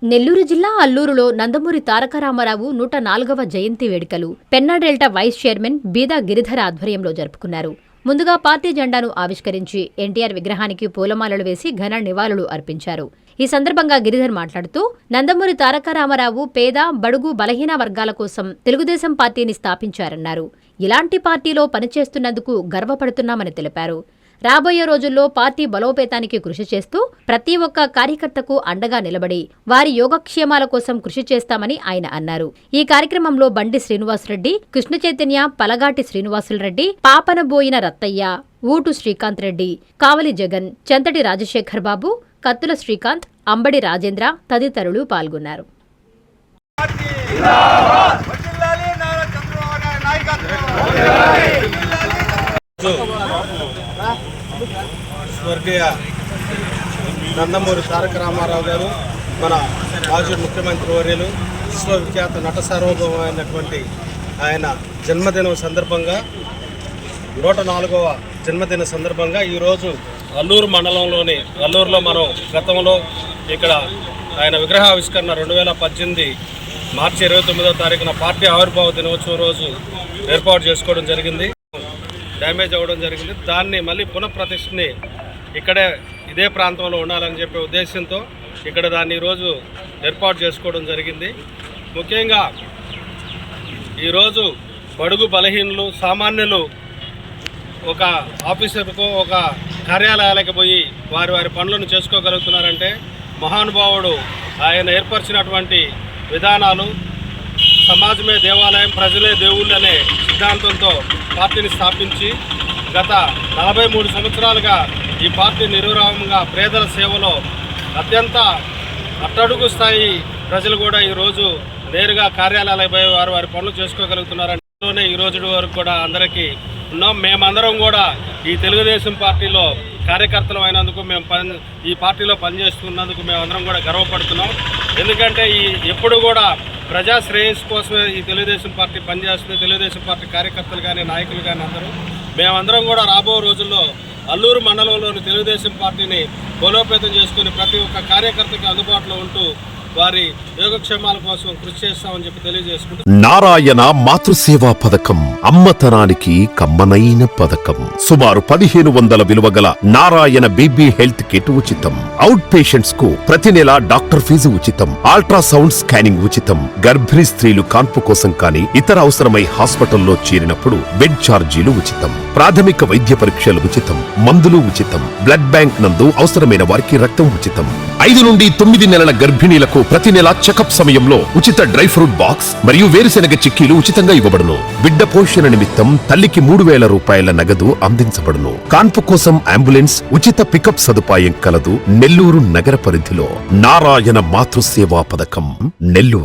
నెల్లూరు జిల్లా అల్లూరులో నందమూరి తారక రామారావు 104వ జయంతి వేడుకలు Penna delta vice chairman బీదా గిరిధర్ ఆధ్వర్యంలో జరుపుకున్నారు. ముందుగా పార్టీ జెండాను ఆవిష్కరించి ఎన్టీఆర్ విగ్రహానికి పూలమాలలు వేసి ఘన నివాళులు అర్పించారు. ఈ సందర్భంగా గిరిధర్ మాట్లాడుతూ నందమూరి తారక రామారావు పేద, బడుగు, బలహీన వర్గాల కోసం తెలుగుదేశం పార్టీని స్థాపించారన్నారు. ఇలాంటి పార్టీలో పనిచేస్తున్నందుకు గర్వపడుతున్నామని తెలిపారు. రాబోయే రోజుల్లో పార్టీ బలోపేతానికి కృషి చేస్తూ ప్రతి ఒక్క కార్యకర్తకు అండగా నిలబడి వారి యోగక్షేమాల కోసం కృషి చేస్తామని ఆయన అన్నారు. ఈ కార్యక్రమంలో బండి శ్రీనివాసరెడ్డి, కృష్ణ చైతన్య, పలగాటి శ్రీనివాసులరెడ్డి, పాపనబోయిన రత్తయ్య, ఊటు శ్రీకాంత్ రెడ్డి, కావలి జగన్, చెంతటి రాజశేఖర్ బాబు, కత్తుల శ్రీకాంత్, అంబడి రాజేంద్ర తదితరులు పాల్గొన్నారు. స్వర్గీయ నందమూరి తారక రామారావు గారు మన మాజీ ముఖ్యమంత్రి వర్యులు, విశ్వవిఖ్యాత నట సార్వభౌమైనటువంటి ఆయన జన్మదినం సందర్భంగా 104వ జన్మదిన సందర్భంగా ఈరోజు అల్లూరు మండలంలోని అల్లూరులో మనం గతంలో ఇక్కడ ఆయన విగ్రహావిష్కరణ 2018 మార్చి 29వ తారీఖున పార్టీ ఆవిర్భావ దినోత్సవం రోజు ఏర్పాటు చేసుకోవడం జరిగింది. డ్యామేజ్ అవ్వడం జరిగింది. దాన్ని మళ్ళీ పునఃప్రతిష్ఠని ఇక్కడే ఇదే ప్రాంతంలో ఉండాలని చెప్పే ఉద్దేశంతో ఇక్కడ దాన్ని ఈరోజు ఏర్పాటు చేసుకోవడం జరిగింది. ముఖ్యంగా ఈరోజు బడుగు బలహీనులు, సామాన్యులు ఒక ఆఫీసర్కు, ఒక కార్యాలయాలకు పోయి వారి పనులను చేసుకోగలుగుతున్నారంటే మహానుభావుడు ఆయన ఏర్పరిచినటువంటి విధానాలు, సమాజమే దేవాలయం, ప్రజలే దేవుళ్ళు అనే సిద్ధాంతంతో పార్టీని స్థాపించి గత 43 సంవత్సరాలుగా ఈ పార్టీ నిర్విరామంగా పేదల సేవలో అత్యంత అట్టడుగు స్థాయి ప్రజలు కూడా ఈరోజు నేరుగా కార్యాలయాలపై వారి పనులు చేసుకోగలుగుతున్నారంటే ఈ రోజు వరకు కూడా అందరికీ ఉన్నాం. మేమందరం కూడా ఈ తెలుగుదేశం పార్టీలో కార్యకర్తలు అయినందుకు, ఈ పార్టీలో పనిచేస్తున్నందుకు మేమందరం కూడా గర్వపడుతున్నాం. ఎందుకంటే ఎప్పుడు కూడా ప్రజా శ్రేయస్సు కోసమే ఈ తెలుగుదేశం పార్టీ పనిచేస్తుంది. తెలుగుదేశం పార్టీ కార్యకర్తలు కానీ, నాయకులు కానీ మేమందరం కూడా రాబో రోజుల్లో అల్లూరు మండలంలోని తెలుగుదేశం పార్టీని బలోపేతం చేసుకుని ప్రతి ఒక్క కార్యకర్తకి అందుబాటులో ఉంటూ వారి యోగక్షేమాల కోసం కృషి చేస్తామని చెప్పి తెలియజేసుకుంటూ, నారాయణ మాతృసేవా పథకం అమ్మతనానికి కమ్మనైన పథకం. సుమారు 1500 విలువ గల నారాయణ బేబీ హెల్త్ కిట్ ఉచితం. అవుట్ పేషెంట్స్ కు ప్రతి నెల డాక్టర్ ఫీజు ఉచితం. అల్ట్రాసౌండ్ స్కానింగ్ ఉచితం. గర్భిణీ స్త్రీలు కాన్పు కోసం కానీ ఇతర అవసరమై హాస్పిటల్లో చేరినప్పుడు బెడ్ ఛార్జీలు ఉచితం. ప్రాథమిక వైద్య పరీక్షలు ఉచితం. మందులు ఉచితం. బ్లడ్ బ్యాంక్ నందు అవసరమైన వారికి రక్తం ఉచితం. 5 నుండి 9 నెలల గర్భిణీలకు ప్రతి నెల చెకప్ సమయంలో ఉచిత డ్రై ఫ్రూట్ బాక్స్ మరియు వేరుశెనగ చిక్కీలు ఉచితంగా ఇవ్వబడును. బిడ్డ పోషణ నిమిత్తం తల్లికి 3000 రూపాయల నగదు అందించబడును. కాన్పు కోసం అంబులెన్స్ ఉచిత పికప్ సదుపాయం కలదు. నెల్లూరు నగర పరిధిలో నారాయణ మాతృసేవా పథకం, నెల్లూరు.